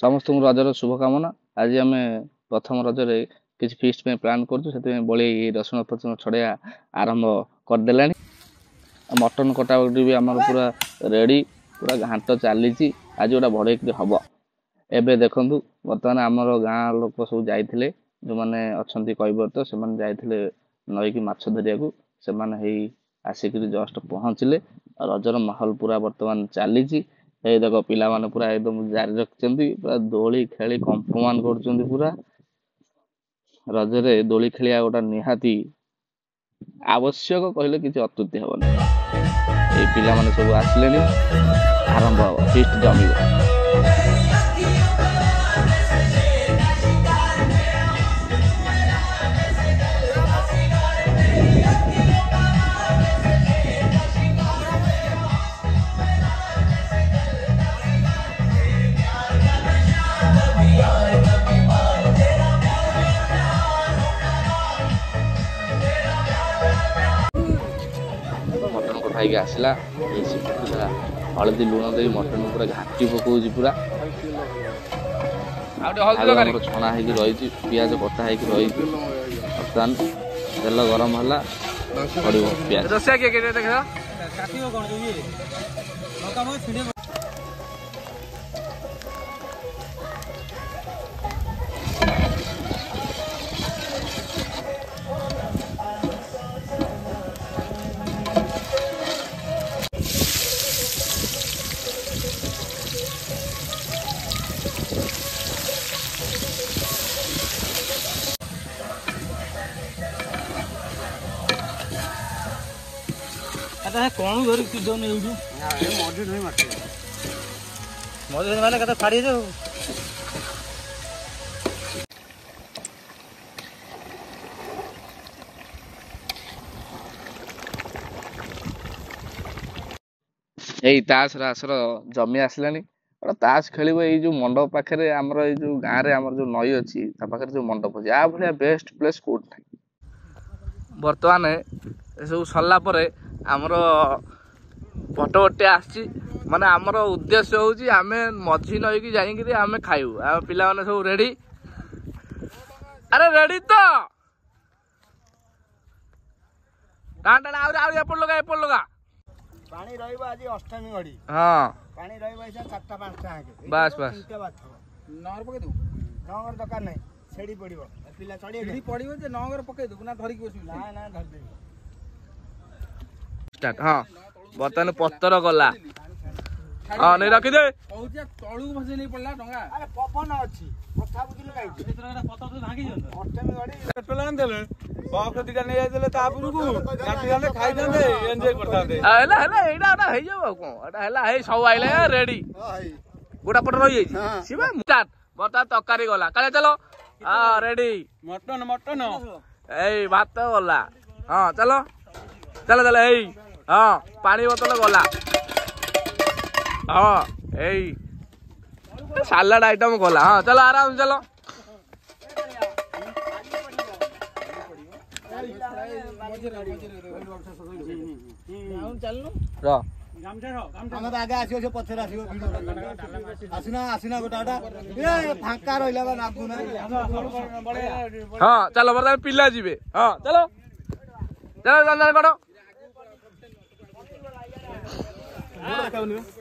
समस्त रजर शुभकामना। आज आम प्रथम रजरे किसी फिस्ट में प्लान कर बड़ी रसुण फसुण छड़िया आरंभ करदे। मटन कटाकटी भी आमर पूरा रेडी, पूरा घाट चली। आज गोटा बढ़ई हम एवं देखु बर्तमान आमर गाँ लोक सब जाते जो मैंने अच्छा कैबर्त से जाते नई की माछ धरिया से आसिक जस्ट पहुँचले। रजर माहौल पूरा बर्तमान चली। देख पिला माने पूरा एकदम जारी रखिंट, पूरा दोली खेली कंपमान कर पूरा। रजरे दोली खेलिया गोटा निहाती आवश्यक कहले किसी अत्युक्ति हेनी। ये पिला माने सब आसले आरंभ हम फिस्ट जमिब। मटन कटाई आसला पूरा हलदी लुण दे मटन पूरा घाटी पकाउछि पूरा छणा होगी रही पियाज कटा होगी रही। बर्तमान तेल गरम है पड़ो पियाज। कौन धरी तुझ नहीं मझे नहीं मार मझे मारे कत फाड़ी जाओ। यही ताश रासर जमी आसला। ताश खेल जो मंडप पाखे आमर जो गाँव में आमर जो नई अच्छी पाखे जो मंडप अच्छी आ भाया बेस्ट प्लेस कौट ना। बर्तमान सब सरला आमर पटवटे आसी माने आमर उद्देश्य हूँ आम मझी नई की जाइए आम खाइबू। आम पिला माने सब रेडी। अरे रेडी तो टाण टाण एपट लगा पानी रहिबो आज अष्टमी घड़ी। हाँ पानी रहिबो ऐसा 4टा 5टा आके बस बस नगर पके दू। नगर दरकार नहीं छेड़ी पड़िबो पिला चढ़ी छेड़ी पड़िबो जे नगर पके दू ना धरि के बसु ना ना धर दे स्टार्ट। हाँ बर्तमान पत्तर गला। हाँ नहीं रखी दे कहूचे तळू भसे नहीं पड़ला डंगा। अरे पवन अछि कथा बुझिल काई एतरा पत्तर तो भागी जंत अष्टमी घड़ी पेटलान देले बाप दिटा नहीं आइले तापुर को काटी जाने खाई जाने एन्जॉय करता दे। हला हला एडा एडा हे जाओ को एडा हला हे सब आइले रेडी। हां हे गोटा पट रही जाई शिवा स्टार्ट। बता तकारी गला काले चलो। हां रेडी मटन मटन ए भात गला। हां चलो चलो चलो ए हां पानी बोतल गला। हां ए सलाड आइटम गला। हां चलो आराम चलो। आगे आसो पचर आसना आसना गोटा फांका रहा नागु ना। हाँ चलो बर्तमान पिला जीवे। हाँ चलो चलो चल करो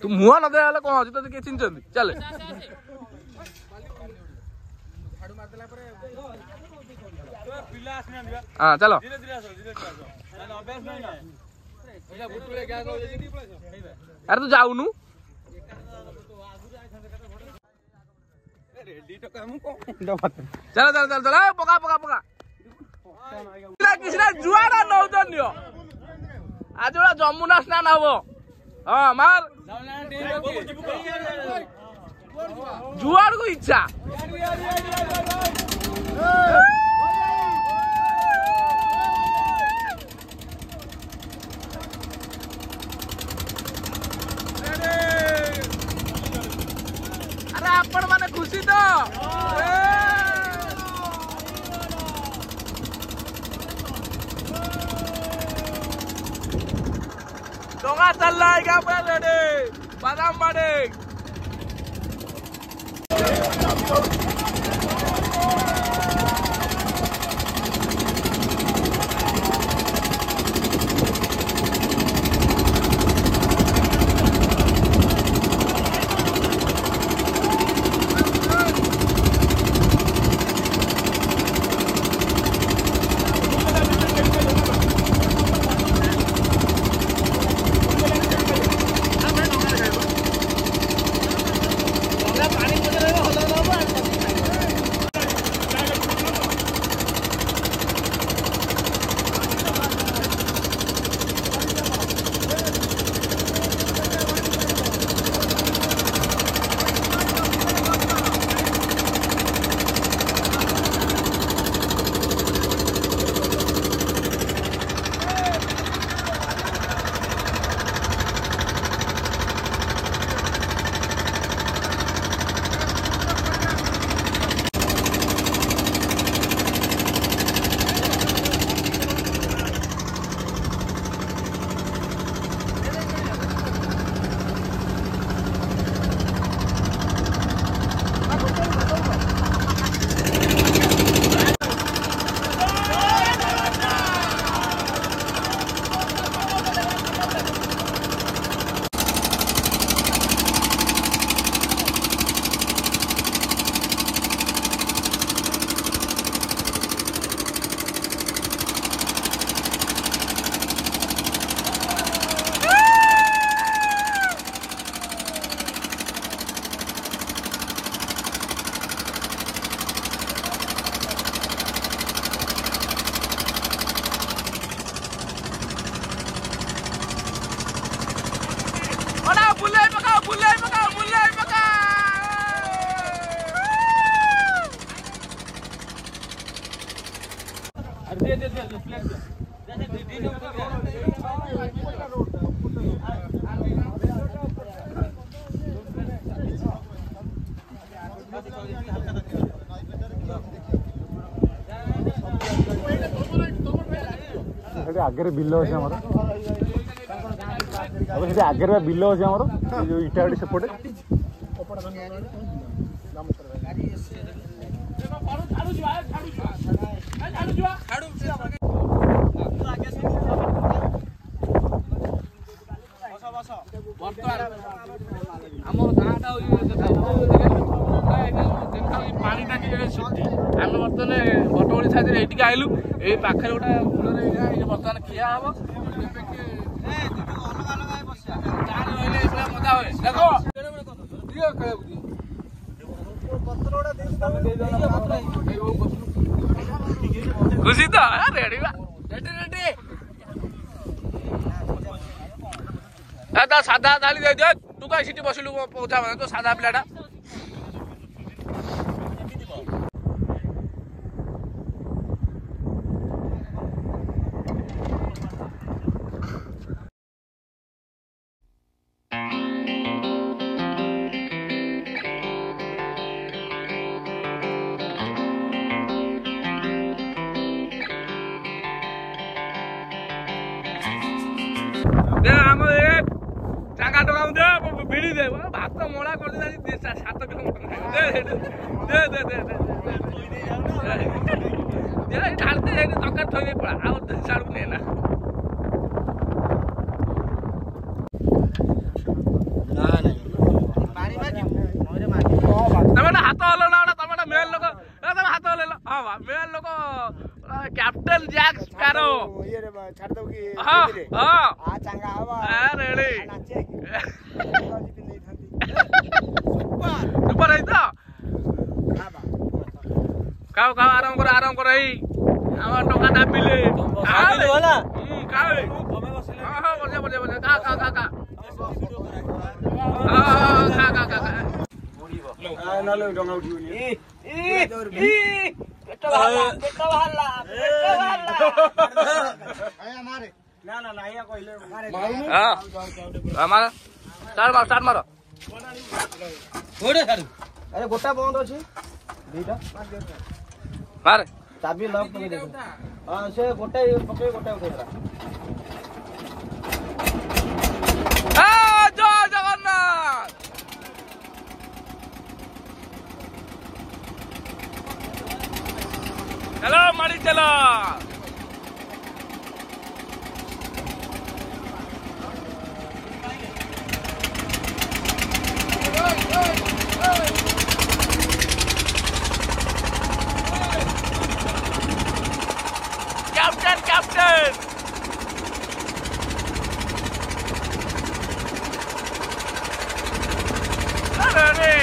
तू मुह न दे कौन अच्छी तो किए चिन्ह चले। हाँ चलो अरे तू जाऊनु चलो चलो चलो चलो पका पका पका किसी जुआड़ा नौ आज गोटा जमुना स्नान हम। हाँ मार जुआड़ को इच्छा अरे आपण माने खुशी तो डोंगा चल रहा है क्या रेडी बादाम बाड़े। आगे बिल अच्छे आम आगे बिल अच्छे आम जो इटा सेपटे आमर गाँटा पानी टाकी आम बर्तमान बटवड़ी साइज ये आइलु ये पाखे गोटे बर्तमान खिया हम मजा हुए खुशी तो रेडी रेडी रेडी साधा थाली दे दे तू कहीं सीटी बसिलु पौधा तो साधा पिलाटा चांगा टका दे भिड़ी दे भात मोड़ा कर दे 7 किलो दे दे दे दे दे ढालते तकर थोड़ी पड़ा आ साड़ू ने ना तमें हाथ हल ना तमें मेल लोक तुम हाथ हल हाँ मेल लोक कैप्टन जैक स्पैरो हाँ हाँ रेडी सुपर है तो खाओ खाओ आराम कर आम टका दाबिले हां बढ़िया बढ़िया बढ़िया खा खा खा खा खा खा खा खा नले डंगा उठिबनी पेट भाला आया मारे ना ना लाया कहले हां हमारा स्टार्ट मारो गोडे साडू अरे गोटा बंद अछि दुईटा मार चाबी लॉक कर दे हां से गोटा पके गोटा उठेरा जय जगन्नाथ चलो मारी चलो कैप्टन कैप्टन अरे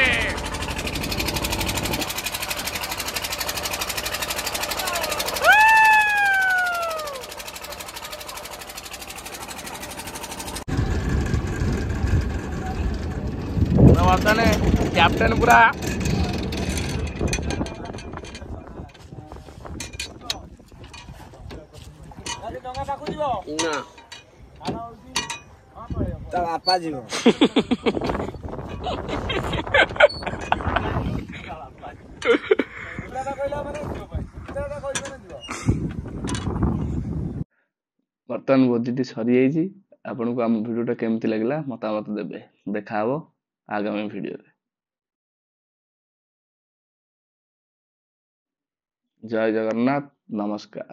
ବର୍ତ୍ତମାନ କ୍ୟାପ୍ଟେନ୍ ପୁରା ତା ବାପା ଯିବ ବର୍ତ୍ତମାନ ଭୋଜିଟି ସରିଯାଇଛି। ଆପଣଙ୍କୁ ଆମ ଭିଡ଼ିଓଟା କେମିତି ଲାଗିଲା ମତାମତ ଦେବେ। ଦେଖାହବ ଆଗାମୀ ଭିଡ଼ିଓରେ। ଜୟ ଜଗନ୍ନାଥ, ନମସ୍କାର।